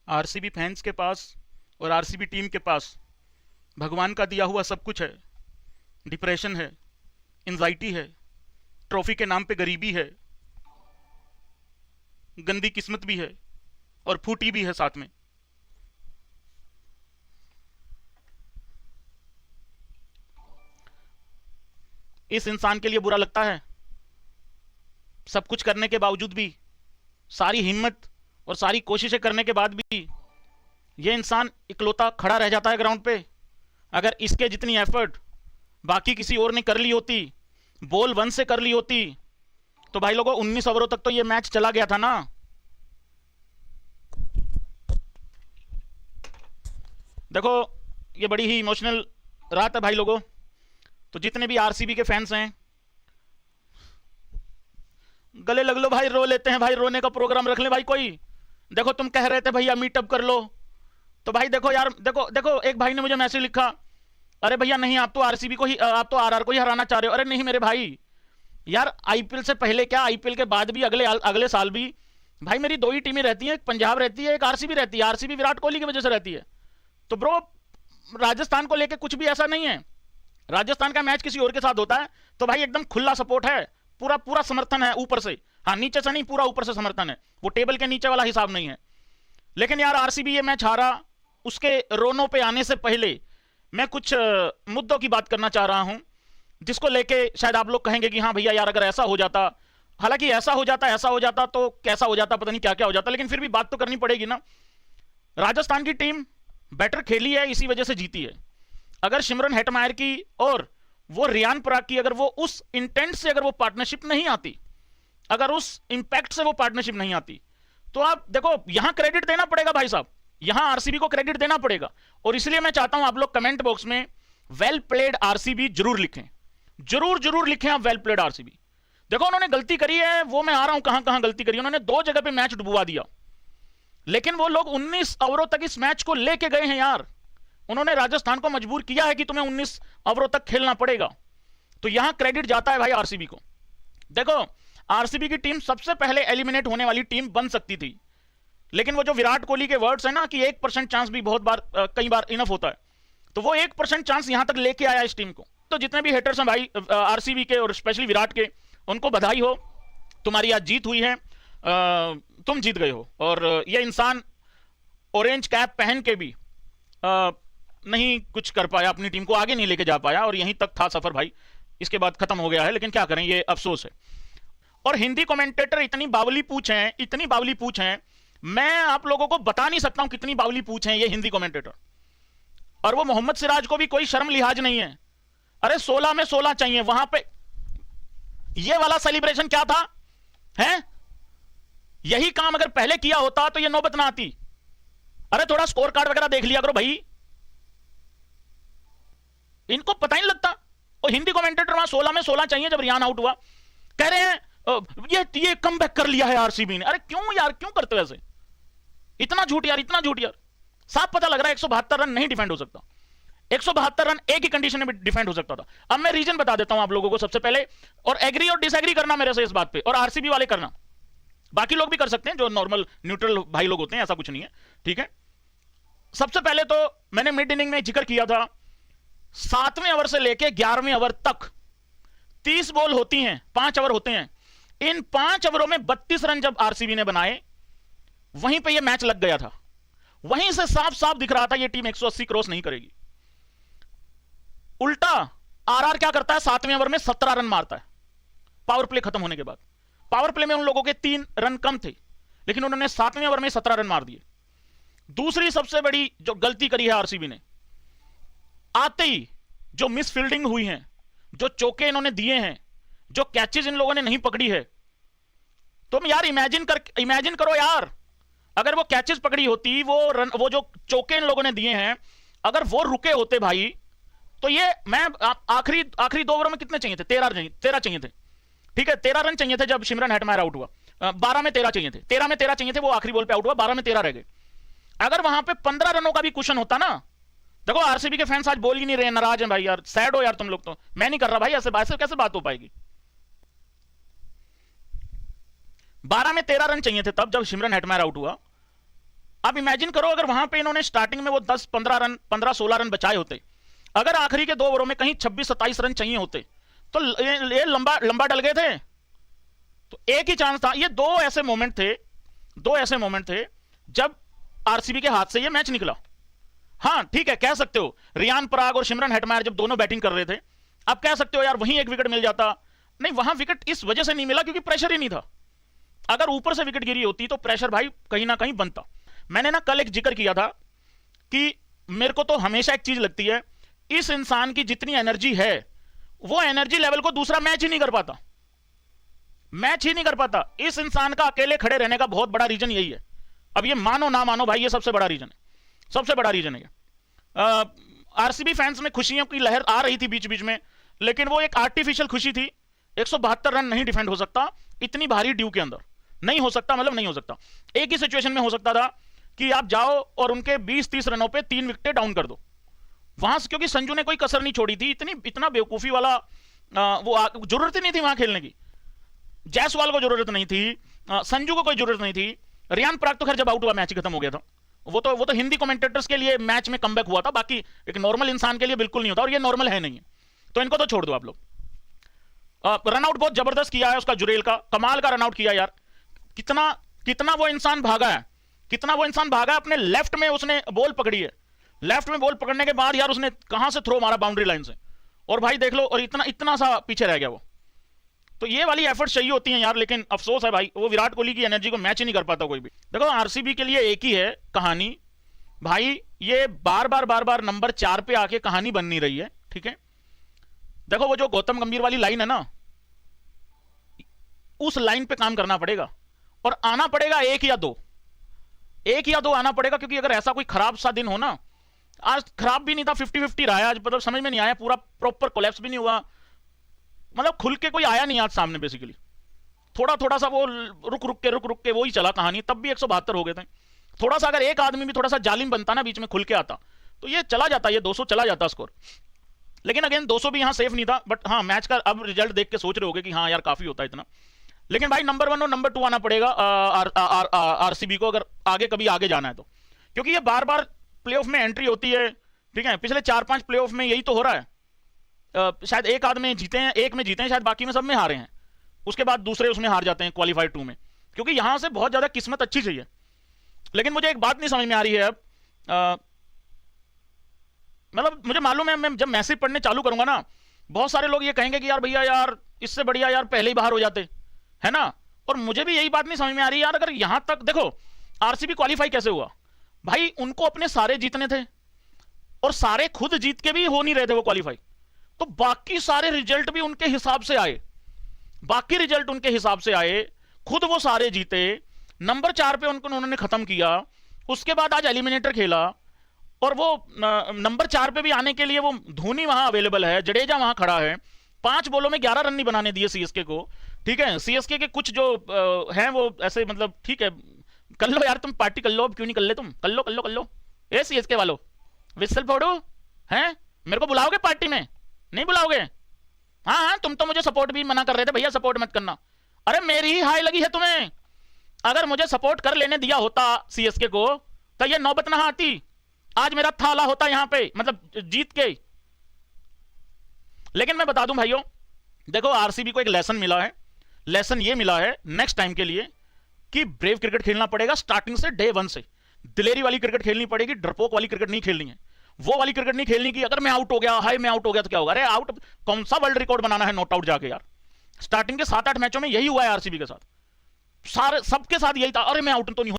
RCB fans के पास और RCB team के पास भगवान का दिया हुआ सब कुछ है। डिप्रेशन है, एंजाइटी है, ट्रॉफी के नाम पे गरीबी है, गंदी किस्मत भी है और फूटी भी है साथ में। इस इंसान के लिए बुरा लगता है, सब कुछ करने के बावजूद भी, सारी हिम्मत और सारी कोशिशें करने के बाद भी ये इंसान इकलौता खड़ा रह जाता है ग्राउंड पे। अगर इसके जितनी एफर्ट बाकी किसी और ने कर ली होती, बॉल 1 से कर ली होती, तो भाई लोगों 19 ओवरों तक तो ये मैच चला गया था ना। देखो ये बड़ी ही इमोशनल रात है भाई लोगों। तो जितने भी आरसीबी के फैंस हैं, गले लग लो भाई, रो लेते हैं भाई, रोने का प्रोग्राम रख ले भाई कोई। देखो तुम कह रहे थे भैया मीटअप कर लो, तो भाई देखो यार, देखो देखो एक भाई ने मुझे मैसेज लिखा, अरे भैया नहीं आप तो आरसीबी को ही, आप तो आरआर को ही हराना चाह रहे हो। अरे नहीं मेरे भाई, यार आईपीएल से पहले क्या, आईपीएल के बाद भी, अगले अगले साल भी भाई मेरी 2 ही टीमें रहती हैं, एक पंजाब रहती है, एक आरसीबी रहती है। आरसीबी विराट कोहली की वजह से रहती है। तो ब्रो राजस्थान को लेकर कुछ भी ऐसा नहीं है। राजस्थान का मैच किसी और के साथ होता है तो भाई एकदम खुला सपोर्ट है, पूरा पूरा समर्थन है ऊपर से। हाँ नीचे से नहीं, पूरा ऊपर से समर्थन है, वो टेबल के नीचे वाला हिसाब नहीं है। लेकिन यार आरसीबी ये मैच हारा, उसके रोनों पे आने से पहले मैं कुछ मुद्दों की बात करना चाह रहा हूं, जिसको लेके शायद आप लोग कहेंगे कि हाँ भैया यार अगर ऐसा हो जाता, हालांकि ऐसा हो जाता तो कैसा हो जाता पता नहीं क्या क्या हो जाता, लेकिन फिर भी बात तो करनी पड़ेगी ना। राजस्थान की टीम बेटर खेली है, इसी वजह से जीती है। अगर सिमरन हेटमायर की और वो रियान पराग की, अगर वो उस इंटेंट से, अगर वो पार्टनरशिप नहीं आती, अगर उस इंपैक्ट से वो पार्टनरशिप नहीं आती, तो आप देखो यहां क्रेडिट देना पड़ेगा भाई साहब, यहां आरसीबी को क्रेडिट देना पड़ेगा। और इसलिए मैं चाहता हूं आप लोग कमेंट बॉक्स में वेल प्लेड आरसीबी जरूर लिखें, जरूर जरूर लिखें आप वेल प्लेड आरसीबी। देखो उन्होंने गलती करी है, वो मैं आ रहा हूं कहां कहां गलती करी। उन्होंने 2 जगह पे मैच डुबवा दिया, लेकिन वो लोग 19 ओवरों तक इस मैच को लेके गए हैं यार। उन्होंने राजस्थान को मजबूर किया है कि तुम्हें 19 ओवरों तक खेलना पड़ेगा। तो यहां क्रेडिट जाता है भाई आरसीबी को। देखो आरसीबी की टीम सबसे पहले एलिमिनेट होने वाली टीम बन सकती थी, लेकिन वो जो विराट कोहली के वर्ड्स है ना कि 1% चांस भी बहुत बार, कई बार इनफ होता है, तो वो 1% चांस यहां तक लेके आया इस टीम को। तो जितने भी हेटर्स हैं भाई आरसीबी के और स्पेशली विराट के, उनको बधाई हो, तुम्हारी आज जीत हुई है, तुम जीत गए हो। और ये इंसान ऑरेंज कैप पहन के भी नहीं कुछ कर पाया, अपनी टीम को आगे नहीं लेके जा पाया, और यहीं तक था सफर भाई, इसके बाद खत्म हो गया है। लेकिन क्या करें, ये अफसोस है। और हिंदी कमेंटेटर इतनी बावली पूछ हैं, इतनी बावली पूछ हैं, मैं आप लोगों को बता नहीं सकता हूं कितनी बावली पूछ हैं ये हिंदी कमेंटेटर। और वो मोहम्मद सिराज को भी कोई शर्म लिहाज नहीं है। अरे 16 में 16 चाहिए, वहां पे ये वाला सेलिब्रेशन क्या था है? यही काम अगर पहले किया होता तो ये नौबत ना आती। अरे थोड़ा स्कोर कार्ड वगैरह देख लिया करो भाई, इनको पता ही नहीं लगता। और हिंदी कमेंटेटर वहां 16 में 16 चाहिए जब रियान आउट हुआ, कह रहे हैं ये कमबैक कर लिया है आरसीबी ने। अरे क्यों यार, क्यों करते हो ऐसे? इतना झूठ यार, इतना झूठ यार। साफ पता लग रहा है 172 रन नहीं डिफेंड हो सकता, 172 रन एक ही कंडीशन में डिफेंड हो सकता था। अब मैं रीजन बता देता हूं आप लोगों को सबसे पहले, और एग्री और डिसएग्री करना मेरे से इस बात पे, और आरसीबी वाले करना, बाकी लोग भी कर सकते हैं जो नॉर्मल न्यूट्रल भाई लोग होते हैं, ऐसा कुछ नहीं है, ठीक है। सबसे पहले तो मैंने मिड इनिंग में जिक्र किया था, 7वें ओवर से लेके 11वें ओवर तक 30 बॉल होती हैं, 5 ओवर होते हैं। इन 5 ओवरों में 32 रन जब आरसीबी ने बनाए, वहीं पे ये मैच लग गया था। वहीं से साफ साफ दिख रहा था ये टीम 180 क्रॉस नहीं करेगी। उल्टा आरआर क्या करता है, 7वें ओवर में 17 रन मारता है पावर प्ले खत्म होने के बाद। पावर प्ले में उन लोगों के 3 रन कम थे, लेकिन उन्होंने 7वें ओवर में 17 रन मार दिए। दूसरी सबसे बड़ी जो गलती करी है आरसीबी ने, आते ही जो मिस फील्डिंग हुई है, जो चौके इन्होंने दिए हैं, जो कैचेज इन लोगों ने नहीं पकड़ी है, तुम यार इमेजिन करो यार, अगर वो कैचेज पकड़ी होती, वो जो चौके इन लोगों ने दिए हैं, अगर वो रुके होते भाई, तो ये मैं आखिरी 2 ओवर में कितने चाहिए थे? 13 चाहिए थे, ठीक है। 13 रन चाहिए थे जब सिमरन हेटमायर आउट हुआ, 12 में 13 चाहिए थे, 13 में 13 चाहिए थे, वो आखिरी बॉल पे आउट हुआ, 12 में 13 रह गए। अगर वहां पे 15 रनों का भी कुशन होता ना, देखो आरसीबी के फैंस आज बोल ही नहीं रहे, नाराज हैं भाई यार, सैड हो यार तुम लोग। तो मैं नहीं कर रहा भाई ऐसे कैसे बात हो पाएगी। 12 में 13 रन चाहिए थे तब जब सिमरन हेटमायर आउट हुआ। आप इमेजिन करो अगर वहां पे इन्होंने स्टार्टिंग में वो 10-15 रन 15-16 रन बचाए होते, अगर आखिरी के 2 ओवरों में कहीं 26-27 रन चाहिए होते तो ये लंबा लंबा डल गए थे। तो एक ही चांस था। ये दो ऐसे मोमेंट थे जब आरसीबी के हाथ से ये मैच निकला। हाँ ठीक है, कह सकते हो रियान पराग और सिमरन हेटमायर जब दोनों बैटिंग कर रहे थे, आप कह सकते हो यार वहीं एक विकेट मिल जाता। नहीं, वहां विकेट इस वजह से नहीं मिला क्योंकि प्रेशर ही नहीं था। अगर ऊपर से विकेट गिरी होती तो प्रेशर भाई कहीं ना कहीं बनता। मैंने ना कल एक जिक्र किया था कि मेरे को तो हमेशा एक चीज लगती है, इस इंसान की जितनी एनर्जी है वो एनर्जी लेवल को दूसरा मैच ही नहीं कर पाता। इस इंसान का अकेले खड़े रहने का बहुत बड़ा रीजन यही है। अब ये मानो ना मानो भाई, ये सबसे बड़ा रीजन है। आरसीबी फैंस में खुशियों की लहर आ रही थी बीच बीच में, लेकिन वो एक आर्टिफिशियल खुशी थी। 172 रन नहीं डिफेंड हो सकता इतनी भारी ड्यू के अंदर, नहीं हो सकता, मतलब नहीं हो सकता। एक ही सिचुएशन में हो सकता था कि आप जाओ और उनके 20-30 रनों पे 3 विकेटें डाउन कर दो वहां से, क्योंकि संजू ने कोई कसर नहीं छोड़ी थी। इतना बेवकूफी वाला जरूरत ही नहीं थी वहां खेलने की। जायसवाल को जरूरत नहीं थी, संजू को कोई जरूरत नहीं थी। रियान पराग तो खैर जब आउट हुआ मैच ही खत्म हो गया था। वो तो हिंदी कमेंटेटर्स के लिए मैच में कमबैक हुआ था, बाकी एक नॉर्मल इंसान के लिए बिल्कुल नहीं होता, और ये नॉर्मल है नहीं, तो इनको तो छोड़ दो आप लोग। रनआउट बहुत जबरदस्त किया है उसका, जुरेल का कमाल का रनआउट किया यार। कितना वो इंसान भागा है, अपने लेफ्ट में उसने बॉल पकड़ी है। लेफ्ट में बॉल पकड़ने के बाद यार उसने कहां से थ्रो मारा, बाउंड्री लाइन से, और भाई देख लो, और इतना सा पीछे रह गया वो। तो ये वाली एफर्ट चाहिए होती है यार, लेकिन अफसोस है भाई, वो विराट कोहली की एनर्जी को मैच ही नहीं कर पाता कोई भी। देखो आरसीबी के लिए एक ही है कहानी भाई, ये बार बार नंबर 4 पे आके कहानी बन नहीं रही है, ठीक है। देखो वो जो गौतम गंभीर वाली लाइन है ना, उस लाइन पे काम करना पड़ेगा, और आना पड़ेगा एक या दो आना पड़ेगा, क्योंकि अगर ऐसा कोई खराब सा दिन हो ना, आज खराब भी नहीं था, 50-50 रहा है आज, मतलब समझ में नहीं आया, पूरा प्रॉपर कोलैप्स भी नहीं हुआ, मतलब खुल के कोई आया नहीं आज सामने। बेसिकली थोड़ा सा वो रुक के वो ही चला कहानी, तब भी 172 हो गए थे। थोड़ा सा अगर एक आदमी भी थोड़ा सा जालिम बनता ना, बीच में खुल के आता, तो ये चला जाता, ये 200 चला जाता स्कोर। लेकिन अगेन 200 भी यहां सेफ नहीं था, बट हाँ मैच का अब रिजल्ट देख के सोच रहे होगे कि हाँ यार काफी होता है इतना। लेकिन भाई नंबर 1 और नंबर 2 आना पड़ेगा आरसीबी को, अगर कभी आगे जाना है तो, क्योंकि ये बार प्लेऑफ में एंट्री होती है, ठीक है। पिछले 4-5 प्लेऑफ में यही तो हो रहा है। शायद एक आध में जीते हैं, एक में जीते हैं शायद, बाकी में सब में हारे हैं, उसके बाद दूसरे उसमें हार जाते हैं क्वालिफाइड 2 में, क्योंकि यहां से बहुत ज्यादा किस्मत अच्छी चाहिए। लेकिन मुझे एक बात नहीं समझ में आ रही है अब, मतलब मुझे मालूम है मैं जब मैसेज पढ़ने चालू करूंगा ना, बहुत सारे लोग ये कहेंगे कि यार भैया यार इससे बढ़िया यार पहले ही बाहर हो जाते, है ना। और मुझे भी यही बात नहीं समझ में आ रही यार, अगर यहां तक देखो आरसीबी क्वालिफाई कैसे हुआ भाई, उनको अपने सारे जीतने थे, और सारे खुद जीत के भी हो नहीं रहे थे वो क्वालिफाई, तो बाकी सारे रिजल्ट भी उनके हिसाब से आए, खुद वो सारे जीते, नंबर 4 पे उन्होंने खत्म किया। उसके बाद आज एलिमिनेटर खेला, और वो नंबर 4 पे भी आने के लिए वो धोनी वहां अवेलेबल है, जडेजा वहां खड़ा है, 5 बॉलों में 11 रन नहीं बनाने दिए सीएसके को, ठीक है। सीएसके के कुछ जो हैं वो ऐसे, मतलब ठीक है कर लो यार, तुम पार्टी कर लो, अब क्यों नहीं कर ले तुम, कर लो ए सीएसके वालों, विसल फोड़ो हैं, मेरे को बुलाओगे पार्टी में, नहीं बुलाओगे? हाँ तुम तो मुझे सपोर्ट भी मना कर रहे थे, भैया सपोर्ट मत करना। अरे मेरी ही हाई लगी है तुम्हें, अगर मुझे सपोर्ट कर लेने दिया होता सीएसके को तो ये नौबत ना आती, आज मेरा थाला होता यहां पे, मतलब जीत के। लेकिन मैं बता दूं भाइयों, देखो आरसीबी को एक लेसन मिला है, लेसन ये मिला है नेक्स्ट टाइम के लिए कि ब्रेव क्रिकेट खेलना पड़ेगा स्टार्टिंग से, डे 1 से। दिलेरी वाली क्रिकेट खेलनी पड़ेगी, डरपोक वाली क्रिकेट नहीं खेलनी है, वो वाली क्रिकेट नहीं खेलनी कि अगर मैं आउट हो गया, हाय मैं आउट हो गया तो क्या होगा। अरे आउट कौन सा वर्ल्ड रिकॉर्ड बनाना है नॉट आउट जाके यार, स्टार्टिंग के 7-8 मैचों में यही हुआ है आरसीबी के साथ, सारे सबके साथ यही था, अरे मैं आउट तो नहीं